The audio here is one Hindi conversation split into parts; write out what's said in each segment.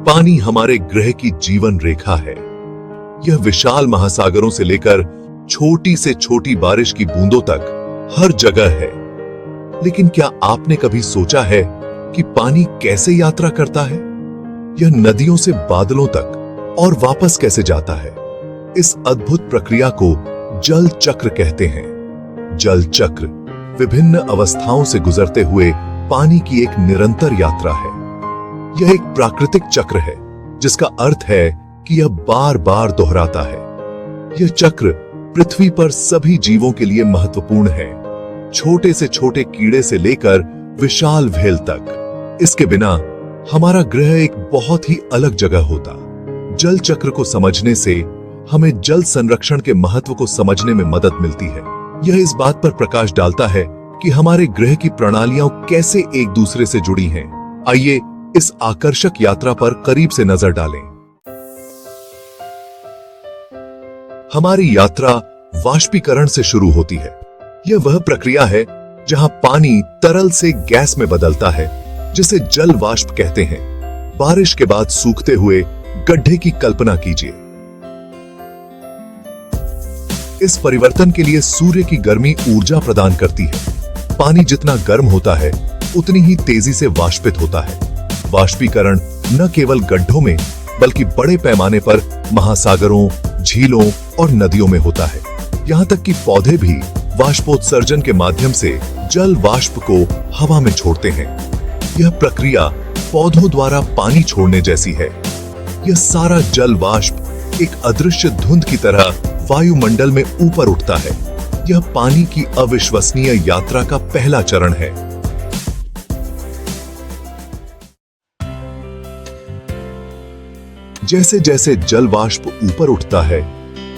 पानी हमारे ग्रह की जीवन रेखा है। यह विशाल महासागरों से लेकर छोटी से छोटी बारिश की बूंदों तक हर जगह है। लेकिन क्या आपने कभी सोचा है कि पानी कैसे यात्रा करता है? यह नदियों से बादलों तक और वापस कैसे जाता है? इस अद्भुत प्रक्रिया को जल चक्र कहते हैं। जल चक्र विभिन्न अवस्थाओं से गुजरते हुए पानी की एक निरंतर यात्रा है। यह एक प्राकृतिक चक्र है, जिसका अर्थ है कि यह बार बार दोहराता है। यह चक्र पृथ्वी पर सभी जीवों के लिए महत्वपूर्ण है, छोटे से छोटे कीड़े से लेकर विशाल व्हेल तक। इसके बिना हमारा ग्रह एक बहुत ही अलग जगह होता। जल चक्र को समझने से हमें जल संरक्षण के महत्व को समझने में मदद मिलती है। यह इस बात पर प्रकाश डालता है कि हमारे ग्रह की प्रणालियां कैसे एक दूसरे से जुड़ी हैं। आइए इस आकर्षक यात्रा पर करीब से नजर डालें। हमारी यात्रा वाष्पीकरण से शुरू होती है। यह वह प्रक्रिया है जहां पानी तरल से गैस में बदलता है, जिसे जल वाष्प कहते हैं। बारिश के बाद सूखते हुए गड्ढे की कल्पना कीजिए। इस परिवर्तन के लिए सूर्य की गर्मी ऊर्जा प्रदान करती है। पानी जितना गर्म होता है, उतनी ही तेजी से वाष्पित होता है। वाष्पीकरण न केवल गड्ढों में, बल्कि बड़े पैमाने पर महासागरों, झीलों और नदियों में होता है। यहाँ तक कि पौधे भी वाष्पोत्सर्जन के माध्यम से जल वाष्प को हवा में छोड़ते हैं। यह प्रक्रिया पौधों द्वारा पानी छोड़ने जैसी है। यह सारा जल वाष्प एक अदृश्य धुंध की तरह वायुमंडल में ऊपर उठता है। यह पानी की अविश्वसनीय यात्रा का पहला चरण है। जैसे जैसे जल वाष्प ऊपर उठता है,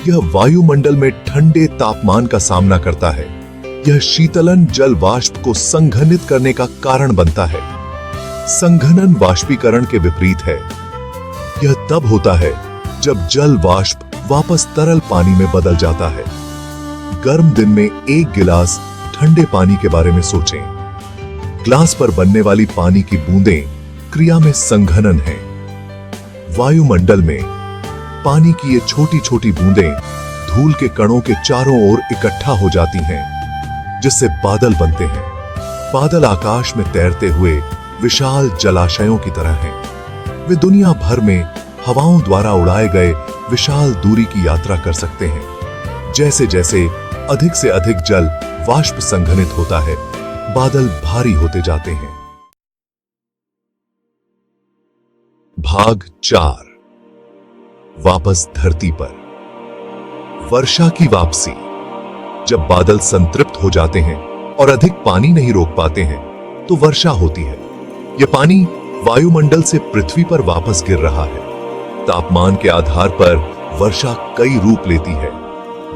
यह वायुमंडल में ठंडे तापमान का सामना करता है। यह शीतलन जल वाष्प को संघनित करने का कारण बनता है। संघनन वाष्पीकरण के विपरीत है। यह तब होता है जब जल वाष्प वापस तरल पानी में बदल जाता है। गर्म दिन में एक गिलास ठंडे पानी के बारे में सोचें। ग्लास पर बनने वाली पानी की बूंदें क्रिया में संघनन है। वायुमंडल में पानी की ये छोटी छोटी बूंदें धूल के कणों के चारों ओर इकट्ठा हो जाती हैं, जिससे बादल बनते हैं। बादल आकाश में तैरते हुए विशाल जलाशयों की तरह हैं। वे दुनिया भर में हवाओं द्वारा उड़ाए गए विशाल दूरी की यात्रा कर सकते हैं। जैसे जैसे अधिक से अधिक जल वाष्प संघनित होता है, बादल भारी होते जाते हैं। भाग 4, वापस धरती पर। वर्षा की वापसी। जब बादल संतृप्त हो जाते हैं और अधिक पानी नहीं रोक पाते हैं, तो वर्षा होती है। यह पानी वायुमंडल से पृथ्वी पर वापस गिर रहा है। तापमान के आधार पर वर्षा कई रूप लेती है।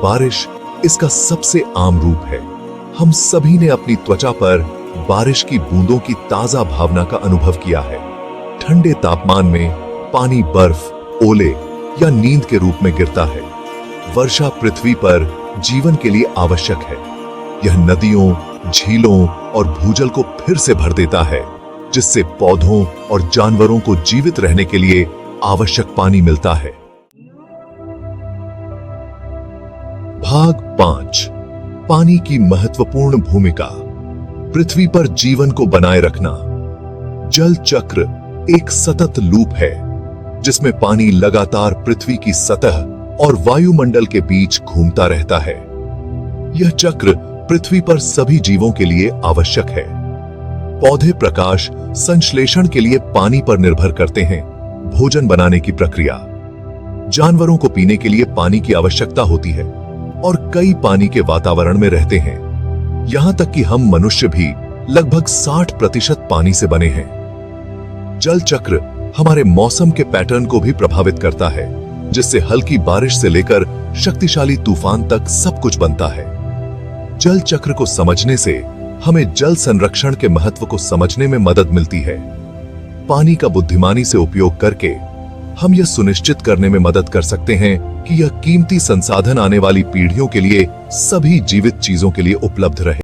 बारिश इसका सबसे आम रूप है। हम सभी ने अपनी त्वचा पर बारिश की बूंदों की ताजा भावना का अनुभव किया है। ठंडे तापमान में पानी बर्फ, ओले या नींद के रूप में गिरता है। वर्षा पृथ्वी पर जीवन के लिए आवश्यक है। यह नदियों, झीलों और भूजल को फिर से भर देता है, जिससे पौधों और जानवरों को जीवित रहने के लिए आवश्यक पानी मिलता है। भाग 5, पानी की महत्वपूर्ण भूमिका। पृथ्वी पर जीवन को बनाए रखना। जल चक्र एक सतत लूप है, जिसमें पानी लगातार पृथ्वी की सतह और वायुमंडल के बीच घूमता रहता है। यह चक्र पृथ्वी पर सभी जीवों के लिए आवश्यक है। पौधे प्रकाश संश्लेषण के लिए पानी पर निर्भर करते हैं। भोजन बनाने की प्रक्रिया। जानवरों को पीने के लिए पानी की आवश्यकता होती है और कई पानी के वातावरण में रहते हैं। यहां तक कि हम मनुष्य भी लगभग 60% पानी से बने हैं। जल चक्र हमारे मौसम के पैटर्न को भी प्रभावित करता है, जिससे हल्की बारिश से लेकर शक्तिशाली तूफान तक सब कुछ बनता है। जल चक्र को समझने से हमें जल संरक्षण के महत्व को समझने में मदद मिलती है। पानी का बुद्धिमानी से उपयोग करके हम यह सुनिश्चित करने में मदद कर सकते हैं कि यह कीमती संसाधन आने वाली पीढ़ियों के लिए, सभी जीवित चीजों के लिए उपलब्ध रहे।